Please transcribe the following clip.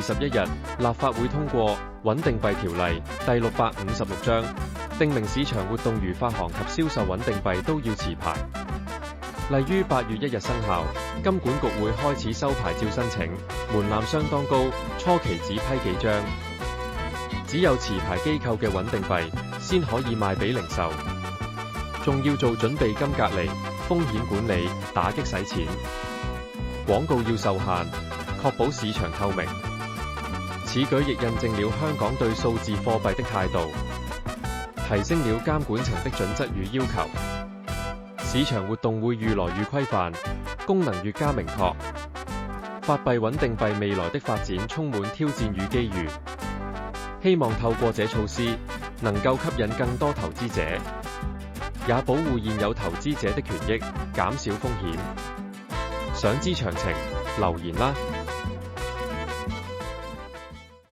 21日，立法會通過穩定幣條例第656章，訂明市場活動如發行及銷售穩定幣都要持牌。例於8月1日生效，金管局會開始收牌照申請，門檻相當高，初期只批幾張。只有持牌機構嘅穩定幣先可以賣俾零售，仲要做準備金隔離、風險管理、打擊洗錢。廣告要受限，確保市場透明。此舉亦印證了香港對數字貨幣的態度，提升了監管層的準則與要求。市場活動會越來越規範，功能越加明確。法幣穩定幣未來的發展充滿挑戰與機遇，希望透過這措施能夠吸引更多投資者，也保護現有投資者的權益，減少風險。想知詳情，留言啦！